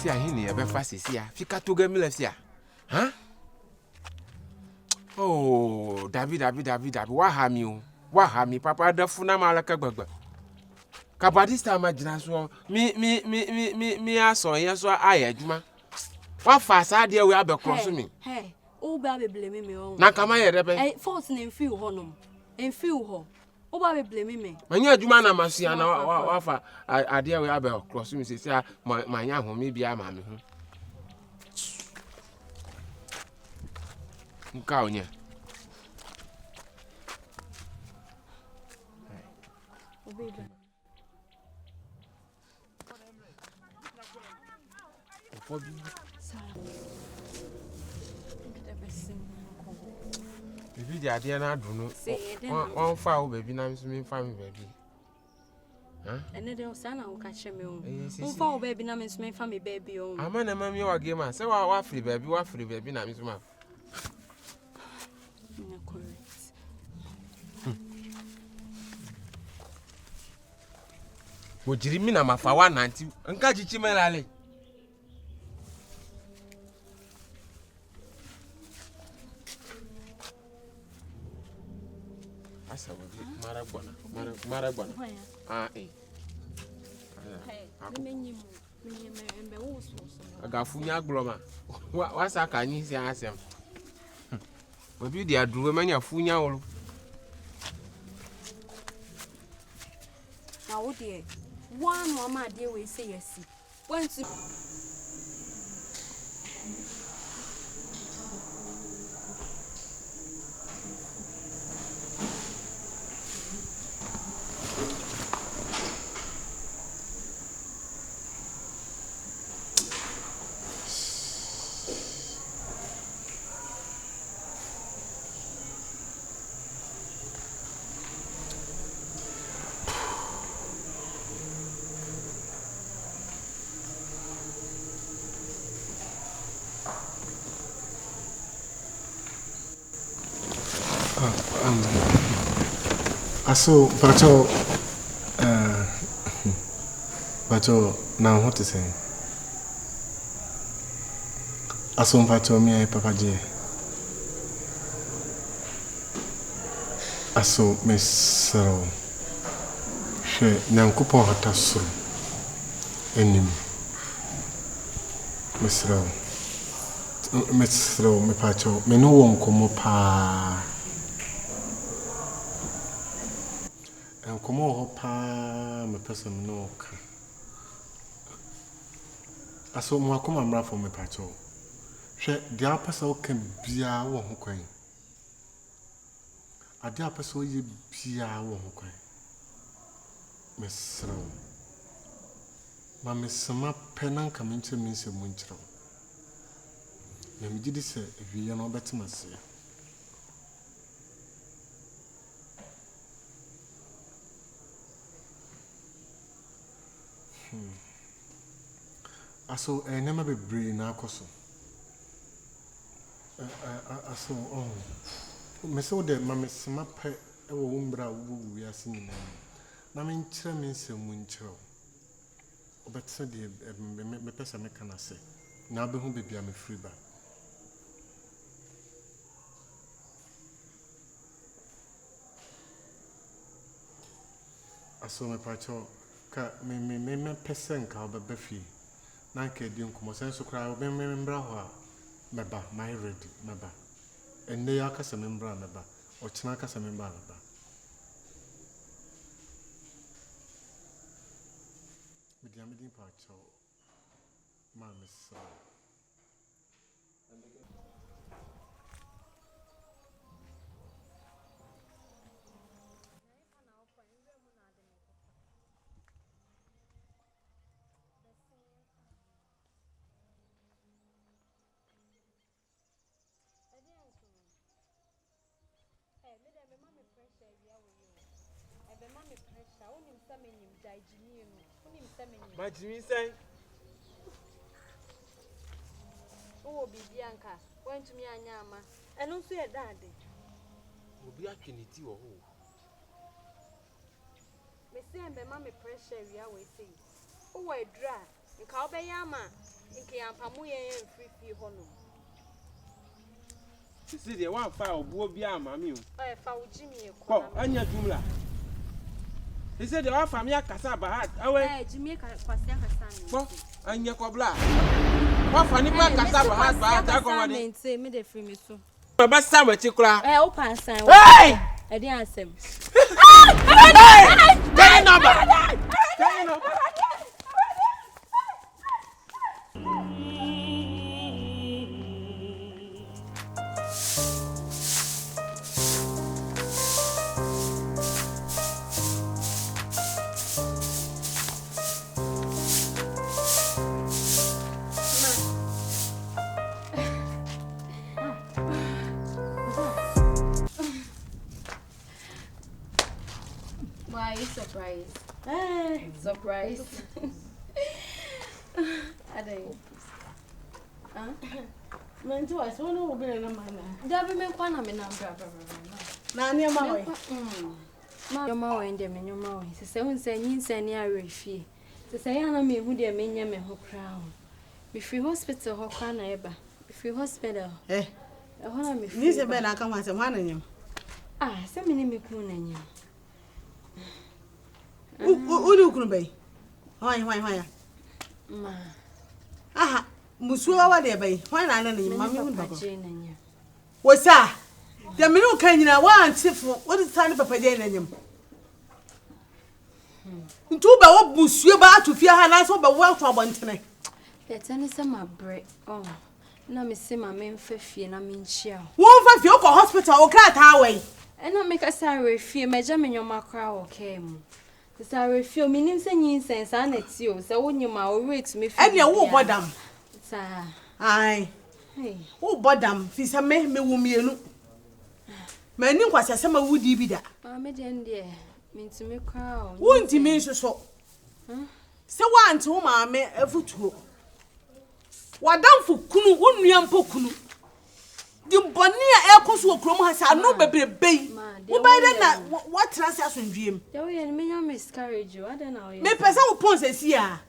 See, I hear near fast is here. Fika to get me left here. Huh? Oh, David. What have you? What have me, Papa? The Funa Malaka Baba. This time I just me, I saw yes, I had ma. What fast idea we have across me? Hey, oh, baby, blaming me. Now come here, force and feel honum and feel ho. Oh, baby, blaming me. When you're Jumana Masiana, offer idea we have across me, say, my young home, maybe I'm mammy. Cow, yeah. Baby, the idea I don't know. One foul, baby, I'm swimming family, baby. Huh? And then they'll send out catch me. Oh, foul, baby, I'm swimming family, baby. I'm a mammy or gamer. So what free, baby, what free, baby, I'm swimming. What you mean? I'm a for 190 and catch it, Chimelali. I said, Marabona. Ah, eh. I got Funya Gloma. What's a can you say? I said, what you dear drew a man of Funya? Now, dear, one mamma, dear, we say yes. Once you. So, but now what to say? Aso mpacho me papa je. Aso mesro. She nyankopon hata soro. Enim. Mesro me pacho me no won komo pa. Enkomo ho pa me person no ka. Aso mo akoma mra for me pacho. She dia pesa o kan bia wo ho kwan. Ade apesa o ye bia wo ho kwan. Mesro. Ma mesama penan ka menche mense munchiro. Na mi gidi se ewiye no betima se. Aso enema bebre na akoso. Aso me so de ma mesama pe e wo umbra wo wi ase nyina. Na me nkyere me nsem nkyere. Obetse de me pesa me kana se. Na be hu bebia me free ba. Aso me pacho ka me pesa nka obebe fi. Na nke di nkomo senso kra me mbra ho a meba my ready meba. Enne ya kasa me mbra meba. Ochina kasa me mbra meba. Mediamedi pacho ma mesa. My Jimmy say, Oh, Bianca, went to me and Yama, and also your daddy. Obi atweniti wo ho. Me say and be mammy pressure we always say. Oh, I dry. In Calbe Yama, in Kiampamuye and free honor. Sisi de wan fa obo bia amami o. I found Jimmy. Ko anya jumla. Sisi de wan fa me akasa ba hat. Awe. Jimmy Kwasia Kassan. Ko anya ko bla. Wa fa ni pa akasa ba hat ba hat akomade. Say me the free me so. Baba sa ma chi kura. Open sign. Hey! I didn't ask him. Hey! Number. Hey, number. Why are you surprised? Surprised. I don't. Man, too, I saw no good in a manner. Dabby make one of me now, Nanny, my way. Your mother and them in your mouth. The seven saying, Sanny, I refuse. The say, I me who dear men, me who crown. If you hospital, how can I ever? If you hospital, Eh, I want me. this is better. I come as a man in him. Ah, some many me coon and you. Who do you be? Why? Ma, Aha, Musua, what they be? Why not? Mammy would Papa Jane and you. What's that? The minute can you now want what is time Papa Jane and him? Two by what Musua about to fear her last over well for one tonight. The tennis of my break. Oh, no, me see my main fifty and I mean, shell. Won't find your hospital or cat highway. And not make a sorry fear, my jamming your macro came. The sorry fear means any sense, and it's you, so when you my rate me. And you won't bother. Sir, Aye. hey, Oh, bottom, Fisa me woman. My name was a summer would be that. Mamma, dear, mean to me crown. Won't you mean so? So one to mamma a foot. What done for Kunu, one young pokunu? The Bonia Elcos will chrome has no baby bay. Who by then what transaction dream? There we and me miscarriage you, I don't know. Me person upon says here.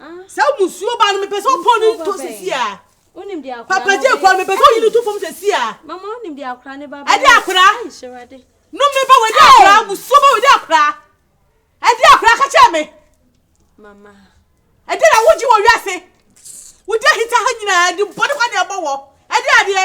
Ah, Some Monsieur Ban me person upon to says here. unim dia Papa J call me person you do from says here. Mama unim dia kra ne baba. I dey akra. Sure ade. No me ba we dey akra, Monsieur ba we dey akra. I dey akra ka cha me. Mama. I dey na woji wo wiase. We dey hita ha nyina di body kwa dey abawo. I dey ade.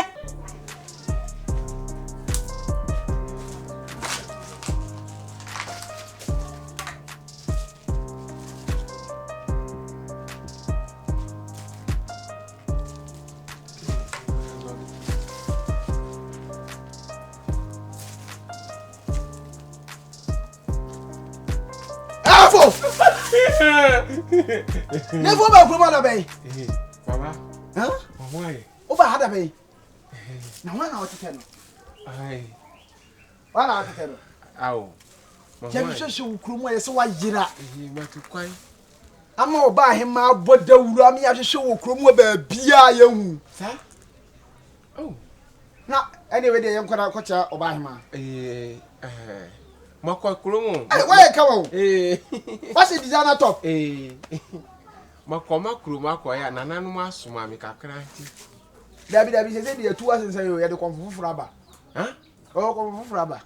Never about Puma Bay. Baba. Huh? Why? Over had a bay. Now, 1 hour to 10. Ai. 1 hour to 10. Aw. Jamshashu Kruma is why Jira. He ma to kwai. I'm all by him, my body, Rami, I show Kruma Bia young. Sa? Oh. Now, anyway, they am gonna catch her or by him. Makwa kurumu. Why come? What's the designer top? Makoma kuruma kwa ya nananu masuma mi kakra nti. Dabi said the 2 hours and say you had to come for rubber. Huh? Oh, come for rubber.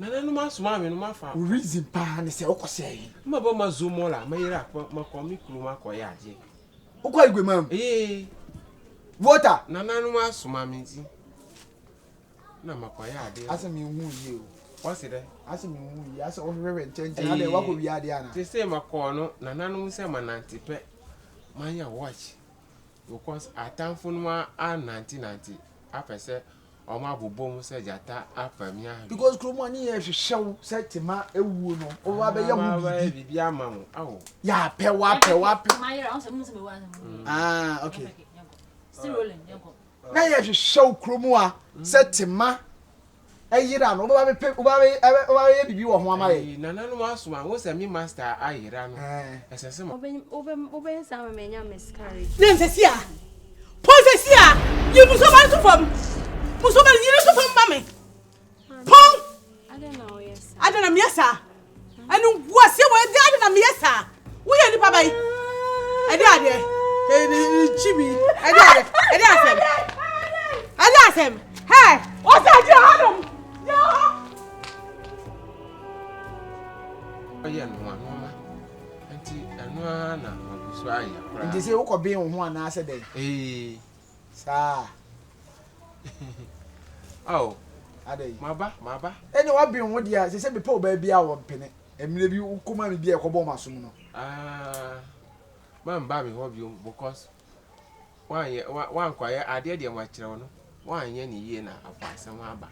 Nananu masuma mi no mafa. Reason pan say okose. Maba mazumola mayira makomi kuruma kwa ya je. Okwa igwe mam. Water. Nananu masuma mi nti. Na makwa ya ade. Asem hu ye o. What's it? Asem hu ye. Asem ofere change. Ade wako wi ade ana. They say makono nananu se mananti pe. Manya watch. Because atamfunwa a 1990 apese oma bobom se jata apamia. Because Kroma ni e hwehwew se tema ewu no. O ba be ya mu bibi amamu. Awo. Ya pe. Ah, okay. Still rolling, yanko. Na ye hwehwew Kroma se tema ayira no. O ba be bibi wo ho ama ye. Nananu masuma wo se mi master ayira no. Esese mo. Obe sa me nya miscarriage. Then says here. Pose Sesia, you must have to from Musoman, you know, from Mammy. Pong! I don't know, yes. I don't know, yes, sir. And what's your word? I don't know, yes, sir. We are the papa. I did Jimmy. I asked him. Hey, what's that? You Oh, yeah, no one, Mama. Auntie, and one, I'm sorry. Nti se wo ko be wo ho ana ase dey. Sa. Oh, Adey. Maba. Eni wa be wo dia se be pe ba bia wo pene. Emire bi ukuma mi bia ekobo masom no. Man ba me ho bi because one kwaye ade de wa kire wo no. Wan ye ni ye na afasam aba.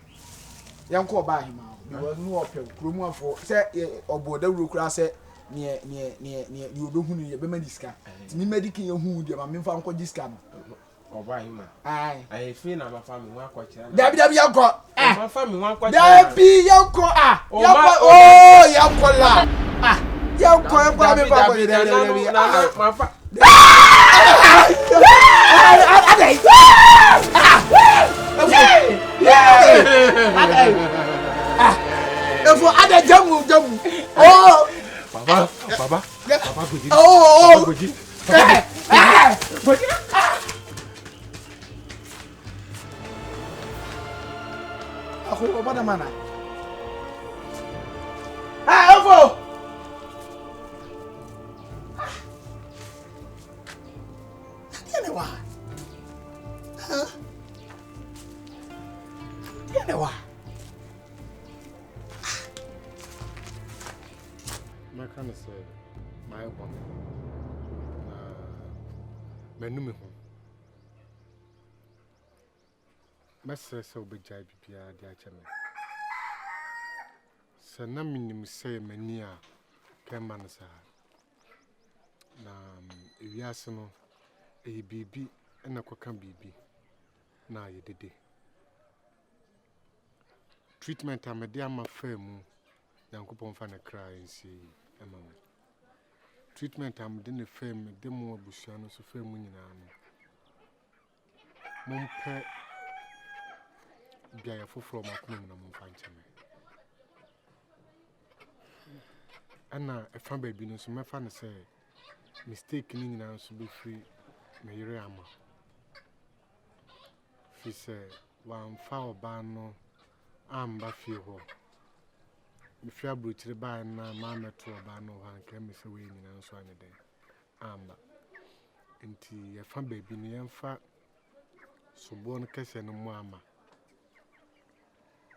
Yanko ba hima. Bi wo nu opem kromu afo se oboda wuro kura se ne odohu ni ye be madiska. Ti mi medikin ye hu de ma me fa nko diska no. Oba hima. Ai fi na ma fa me wa kwa kire. Dabi yanko. Ma fa me wa kwa kire. Dabi yanko yanko oh yanko la. Yanko me fa ko de dabi. Ma fa. Adey. Efo ada jamu. Oh. Baba. Goji. Oh. Goji. Ako ba na mana? Efo. Tiene wa. My kind of said, my woman, Menumi home. Master so big jib, dear Chame. Sir Namin say, Mania, Camanasa. Yasano, a BB, and a cocan BB. Now you did it. Treatment I'm a dear my firm, young coupon fan a cry and see a moment. Treatment I'm dinner firm, a demo bushano, so firm winning. Mom pet be a full from a clum and fanchame. Anna, a fan baby, no, so my fan say, mistaking now to be free, Mayama. She said, one foul banno. Amba feel if you are butchered by na mamma to a ban or chemist away in an swan a day. Amba into a fan baby near fat so born a case and a mamma.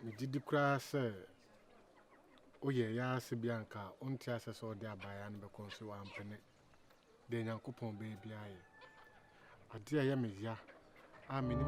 We did the cry, sir. Oh, yeah, Bianca, on Tiasas or there by an because you are penny. Then young coupon baby. I dear Yamia, I mean,